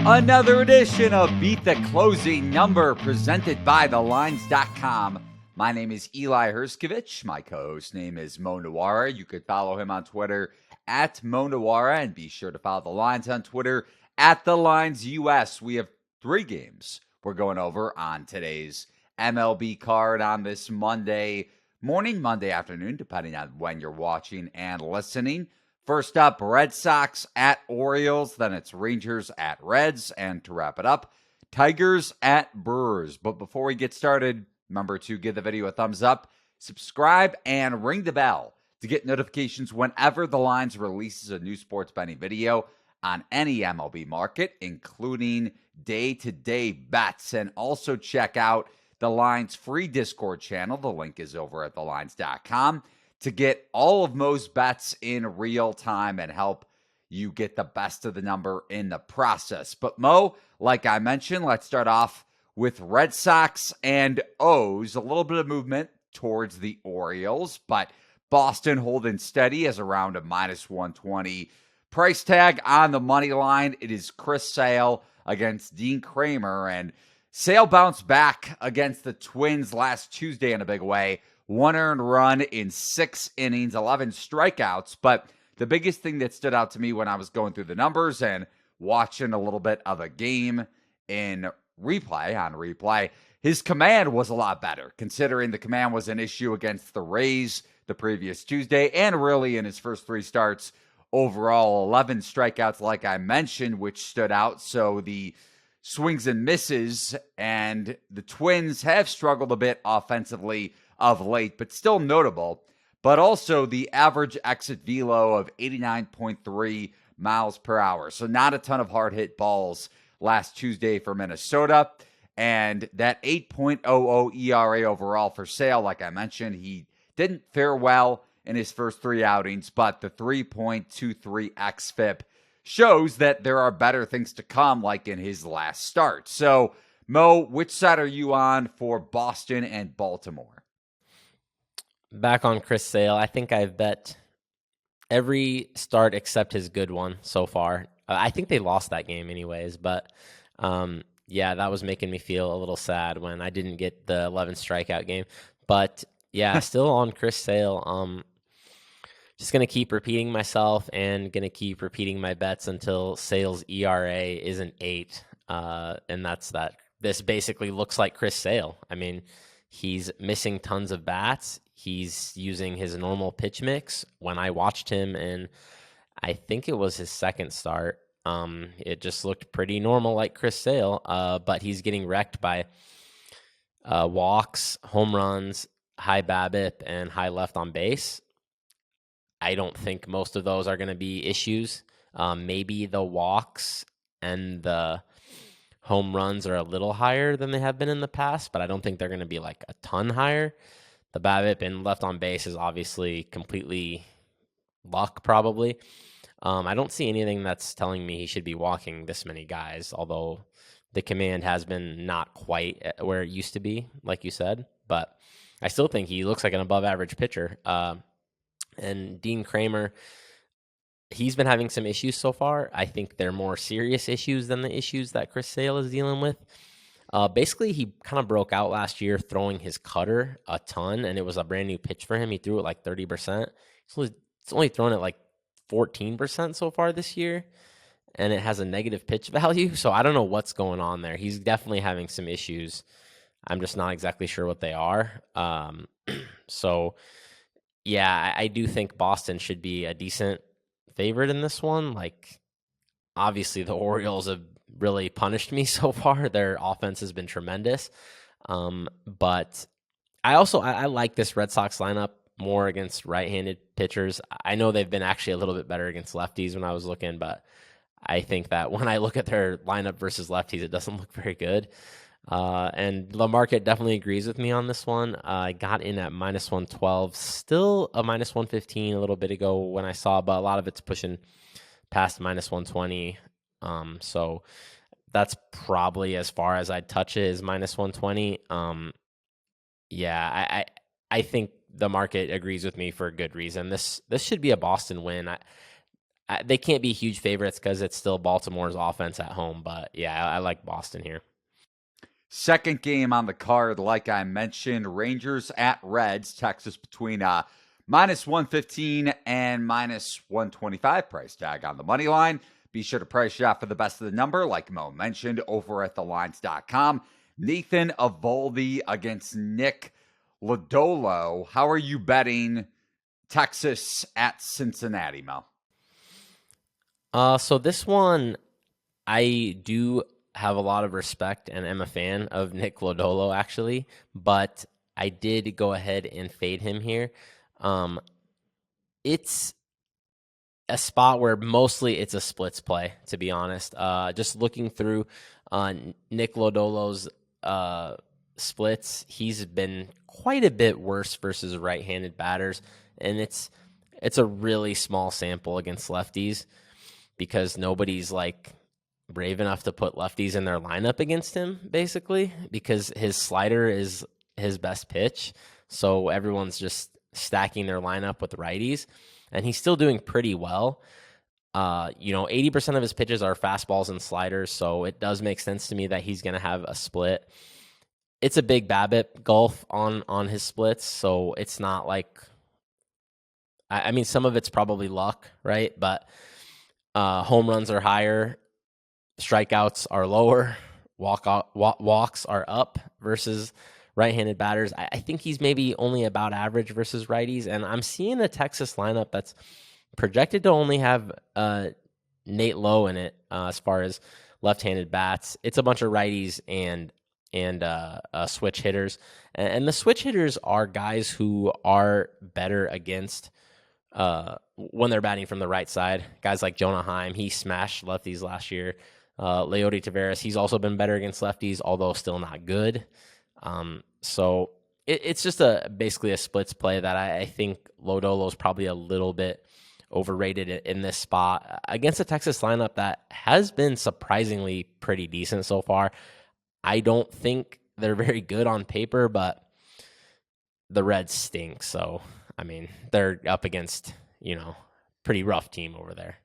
Another edition of Beat the Closing Number presented by thelines.com. My name is Eli Hershkovich. My co-host name is Nuwwarah. You could follow him on Twitter at Nuwwarah, and be sure to follow The Lines on Twitter at TheLinesUS. We have 3 games we're going over on today's MLB card on this Monday morning, Monday afternoon, depending on when you're watching and listening. First up, Red Sox at Orioles, then it's Rangers at Reds, and to wrap it up, Tigers at Brewers. But before we get started, remember to give the video a thumbs up, subscribe, and ring the bell to get notifications whenever The Lines releases a new sports betting video on any MLB market, including day-to-day bets. And also check out The Lines' free Discord channel. The link is over at thelines.com. to get all of Mo's bets in real time and help you get the best of the number in the process. But Mo, like I mentioned, let's start off with Red Sox and O's. A little bit of movement towards the Orioles, but Boston holding steady as around a -120 price tag on the money line. It is Chris Sale against Dean Kramer, and Sale bounced back against the Twins last Tuesday in a big way. 1 earned run in 6 innings, 11 strikeouts. But the biggest thing that stood out to me when I was going through the numbers and watching a little bit of a game on replay, his command was a lot better, considering the command was an issue against the Rays the previous Tuesday and really in his first 3 starts. Overall, 11 strikeouts, like I mentioned, which stood out. So the swings and misses, and the Twins have struggled a bit offensively of late, but still notable. But also the average exit velo of 89.3 miles per hour. So not a ton of hard hit balls last Tuesday for Minnesota. And that 8.00 ERA overall for Sale, like I mentioned, he didn't fare well in his first 3 outings, but the 3.23 xFIP shows that there are better things to come, like in his last start. So, Mo, which side are you on for Boston and Baltimore? Back on Chris Sale. I think I've bet every start except his good one so far. I think they lost that game anyways, but yeah, that was making me feel a little sad when I didn't get the 11 strikeout game. But yeah, still on Chris Sale. Just going to keep repeating myself and going to keep repeating my bets until Sale's ERA is an 8. And that's that. This basically looks like Chris Sale. I mean, he's missing tons of bats. He's using his normal pitch mix. When I watched him, and I think it was his second start, it just looked pretty normal like Chris Sale, but he's getting wrecked by walks, home runs, high BABIP, and high left on base. I don't think most of those are going to be issues. Maybe the walks and the home runs are a little higher than they have been in the past, but I don't think they're going to be like a ton higher. The BABIP and left on base is obviously completely luck, probably. I don't see anything that's telling me he should be walking this many guys, although the command has been not quite where it used to be, like you said. But I still think he looks like an above-average pitcher. And Dean Kramer, he's been having some issues so far. I think they're more serious issues than the issues that Chris Sale is dealing with. Basically, he kind of broke out last year throwing his cutter a ton, and it was a brand new pitch for him. He threw it like 30%. So it's only thrown it like 14% so far this year, and it has a negative pitch value. So I don't know what's going on there. He's definitely having some issues. I'm just not exactly sure what they are. So, yeah, I do think Boston should be a decent favorite in this one. Like, obviously, the Orioles have really punished me so far. Their offense has been tremendous. But I like this Red Sox lineup more against right-handed pitchers. I know they've been actually a little bit better against lefties when I was looking, but I think that when I look at their lineup versus lefties, it doesn't look very good. And the market definitely agrees with me on this one. I got in at -112, still a -115 a little bit ago when I saw, but a lot of it's pushing past -120. So that's probably as far as I'd touch it is -120. Yeah, I think the market agrees with me for a good reason. This should be a Boston win. They can't be huge favorites because it's still Baltimore's offense at home. But yeah, I like Boston here. Second game on the card, like I mentioned, Rangers at Reds. Texas between minus 115 and minus 125 price tag on the money line. Be sure to price shop for the best of the number, like Mo mentioned, over at thelines.com. Nathan Eovaldi against Nick Lodolo. How are you betting Texas at Cincinnati, Mo? So this one, I do have a lot of respect and am a fan of Nick Lodolo, actually, but I did go ahead and fade him here. It's a spot where mostly it's a splits play, to be honest. Just looking through Nick Lodolo's splits, he's been quite a bit worse versus right-handed batters, and it's a really small sample against lefties because nobody's like brave enough to put lefties in their lineup against him, basically, because his slider is his best pitch. So everyone's just stacking their lineup with righties, and he's still doing pretty well. 80% of his pitches are fastballs and sliders, so it does make sense to me that he's going to have a split. It's a big BABIP gulf on his splits, so it's not like, I mean, some of it's probably luck, right? But home runs are higher, strikeouts are lower, walks are up versus right-handed batters. I think he's maybe only about average versus righties, and I'm seeing a Texas lineup that's projected to only have Nate Lowe in it as far as left-handed bats. It's a bunch of righties and switch hitters, and the switch hitters are guys who are better against when they're batting from the right side. Guys like Jonah Heim, he smashed lefties last year. Leody Taveras, he's also been better against lefties, although still not good. So it's just basically a splits play that I think Lodolo's probably a little bit overrated in this spot against a Texas lineup that has been surprisingly pretty decent so far. I don't think they're very good on paper, but the Reds stink. So, I mean, they're up against, pretty rough team over there.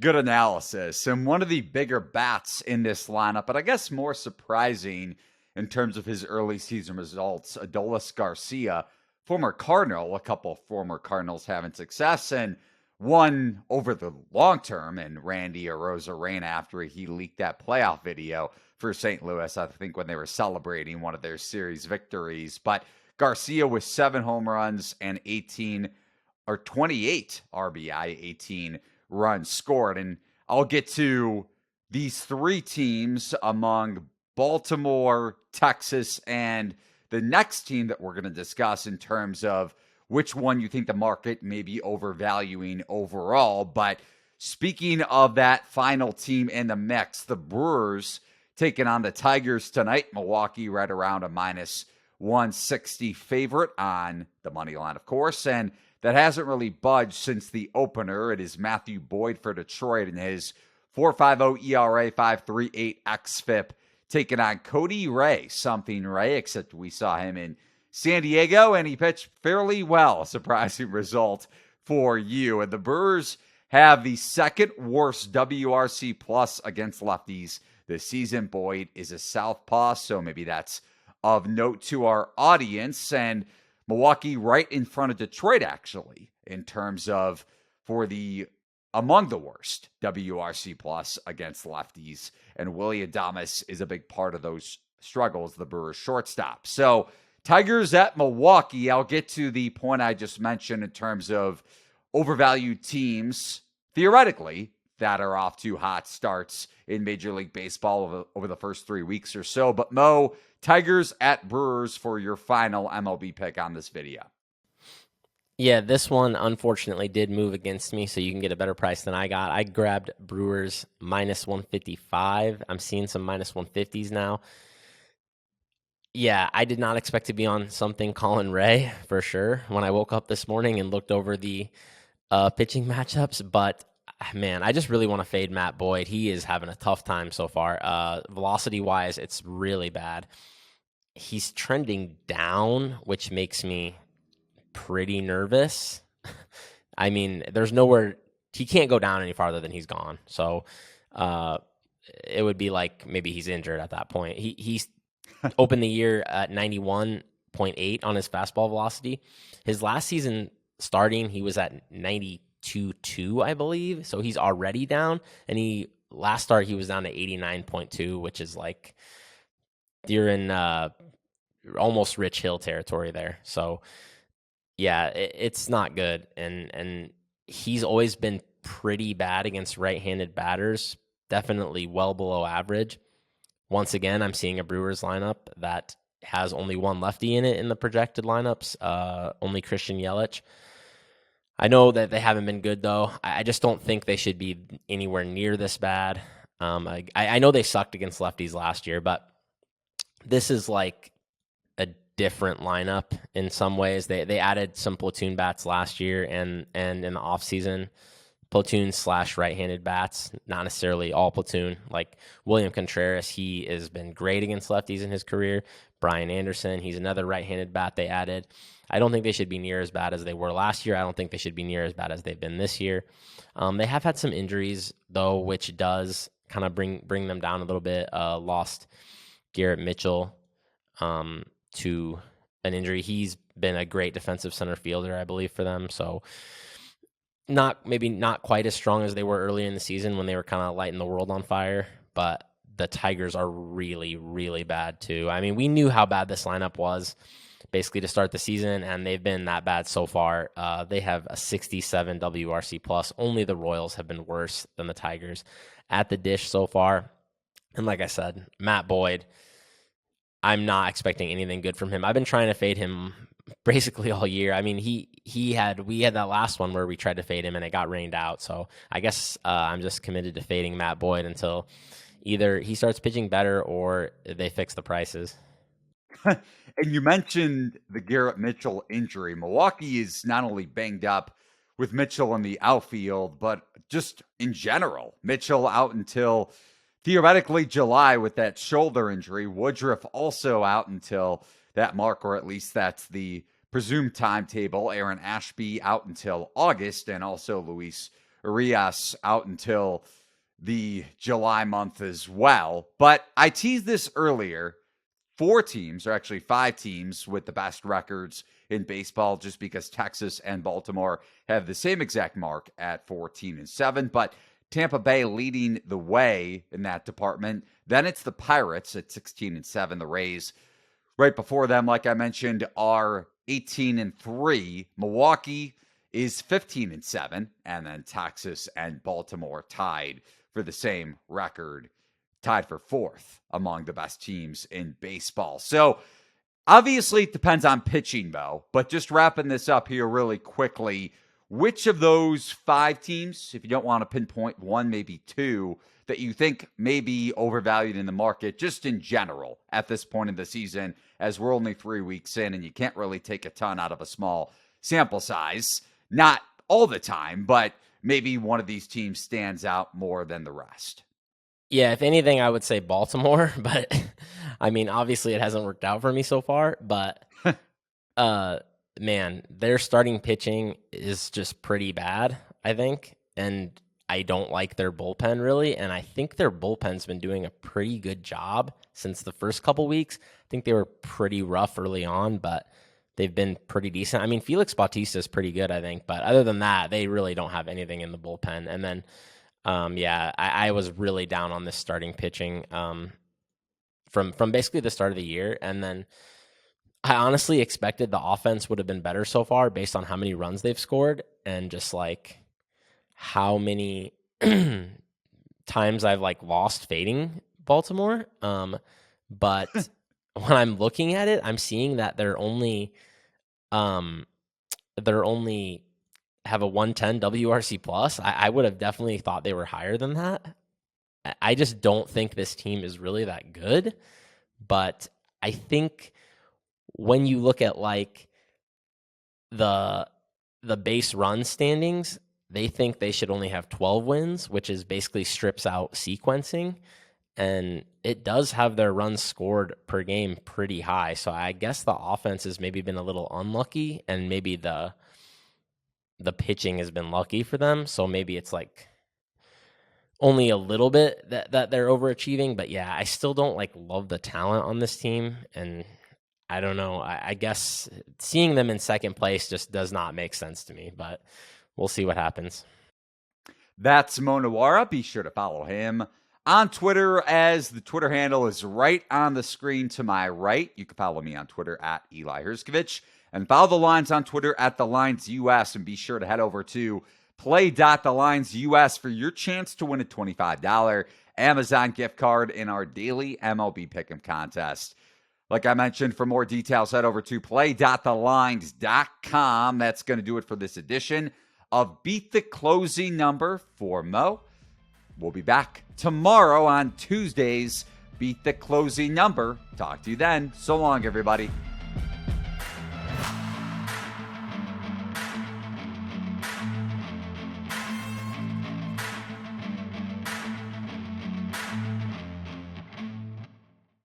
Good analysis. And one of the bigger bats in this lineup, but I guess more surprising in terms of his early season results, Adolis Garcia, former Cardinal. A couple former Cardinals having success, and one over the long term, and Randy Arozarena after he leaked that playoff video for St. Louis, I think when they were celebrating one of their series victories. But Garcia with 7 home runs and 28 RBI, 18 runs scored. And I'll get to these 3 teams among Baltimore, Texas, and the next team that we're going to discuss in terms of which one you think the market may be overvaluing overall. But speaking of that final team in the mix, the Brewers taking on the Tigers tonight. Milwaukee right around a minus 160 favorite on the money line, of course. And that hasn't really budged since the opener. It is Matthew Boyd for Detroit in his 4.50 ERA, 5.38 xFIP, taking on Cody Ray, something Ray, except we saw him in San Diego, and he pitched fairly well. A surprising result for you. And the Brewers have the second worst WRC plus against lefties this season. Boyd is a southpaw, so maybe that's of note to our audience. And Milwaukee right in front of Detroit, actually, in terms of among the worst WRC plus against lefties. And Willy Adames is a big part of those struggles, the Brewers shortstop. So Tigers at Milwaukee, I'll get to the point I just mentioned in terms of overvalued teams, theoretically, that are off to hot starts in Major League Baseball over the first 3 weeks or so. But Mo, Tigers at Brewers for your final MLB pick on this video. Yeah, this one unfortunately did move against me, so you can get a better price than I got. I grabbed Brewers minus 155. I'm seeing some minus 150s now. Yeah, I did not expect to be on something Colin Ray for sure when I woke up this morning and looked over the pitching matchups, but man, I just really want to fade Matt Boyd. He is having a tough time so far. Velocity-wise, it's really bad. He's trending down, which makes me pretty nervous. I mean, there's nowhere he can't go down any farther than he's gone. So it would be like maybe he's injured at that point. He's opened the year at 91.8 on his fastball velocity. His last season starting, he was at 92.2, I believe. So he's already down. And last start, he was down to 89.2, which is like you're in almost Rich Hill territory there. So yeah, it's not good. And he's always been pretty bad against right-handed batters, definitely well below average. Once again, I'm seeing a Brewers lineup that has only one lefty in it in the projected lineups, only Christian Yelich. I know that they haven't been good, though. I just don't think they should be anywhere near this bad. I know they sucked against lefties last year, but this is like a different lineup in some ways. They added some platoon bats last year and in the offseason. Platoon / right-handed bats, not necessarily all platoon. Like William Contreras, he has been great against lefties in his career. Brian Anderson, he's another right-handed bat they added. I don't think they should be near as bad as they were last year. I don't think they should be near as bad as they've been this year. They have had some injuries, though, which does kind of bring them down a little bit. Lost Garrett Mitchell to an injury. He's been a great defensive center fielder, I believe, for them. So maybe not quite as strong as they were earlier in the season when they were kind of lighting the world on fire, but the Tigers are really, really bad too. I mean, we knew how bad this lineup was basically to start the season, and they've been that bad so far. They have a 67 WRC plus. Only the Royals have been worse than the Tigers at the dish so far. And like I said, Matt Boyd, I'm not expecting anything good from him. I've been trying to fade him basically all year. I mean, we had that last one where we tried to fade him and it got rained out. So I guess I'm just committed to fading Matt Boyd until either he starts pitching better or they fix the prices. And you mentioned the Garrett Mitchell injury. Milwaukee is not only banged up with Mitchell in the outfield, but just in general. Mitchell out until theoretically July with that shoulder injury. Woodruff also out until that mark, or at least that's the presumed timetable. Aaron Ashby out until August, and also Luis Urias out until the July month as well. But I teased this earlier. 4 teams, or actually 5 teams with the best records in baseball, just because Texas and Baltimore have the same exact mark at 14-7. But Tampa Bay leading the way in that department. Then it's the Pirates at 16-7. The Rays right before them, like I mentioned, are 18-3. Milwaukee is 15-7. And then Texas and Baltimore tied for the same record, tied for 4th among the best teams in baseball. So obviously it depends on pitching, though. But just wrapping this up here really quickly, which of those 5 teams, if you don't want to pinpoint one, maybe 2, that you think may be overvalued in the market, just in general, at this point in the season, as we're only 3 weeks in and you can't really take a ton out of a small sample size? Not all the time, but maybe one of these teams stands out more than the rest. Yeah, if anything, I would say Baltimore, but I mean, obviously it hasn't worked out for me so far, but man, their starting pitching is just pretty bad, I think, and I don't like their bullpen really, and I think their bullpen's been doing a pretty good job since the first couple weeks. I think they were pretty rough early on, but they've been pretty decent. I mean, Felix Bautista is pretty good, I think, but other than that, they really don't have anything in the bullpen. And then I was really down on this starting pitching from basically the start of the year. And then I honestly expected the offense would have been better so far based on how many runs they've scored and just like how many times I've like lost fading Baltimore. But when I'm looking at it, I'm seeing that they're only have a 110 WRC plus. I would have definitely thought they were higher than that. I just don't think this team is really that good. But I think when you look at like the base run standings, they think they should only have 12 wins, which is basically strips out sequencing. And it does have their runs scored per game pretty high. So I guess the offense has maybe been a little unlucky, and maybe the the pitching has been lucky for them. So maybe it's like only a little bit that they're overachieving. But yeah, I still don't love the talent on this team. And I don't know. I guess seeing them in second place just does not make sense to me, but we'll see what happens. That's Nuwwarah. Be sure to follow him on Twitter, as the Twitter handle is right on the screen to my right. You can follow me on Twitter at Eli Hershkovich, and follow the lines on Twitter at The Lines US, and be sure to head over to play.thelinesus for your chance to win a $25 Amazon gift card in our daily MLB Pick'em contest. Like I mentioned, for more details, head over to play.thelines.com. That's going to do it for this edition of Beat the Closing Number for Mo. We'll be back tomorrow on Tuesday's Beat the Closing Number. Talk to you then. So long, everybody.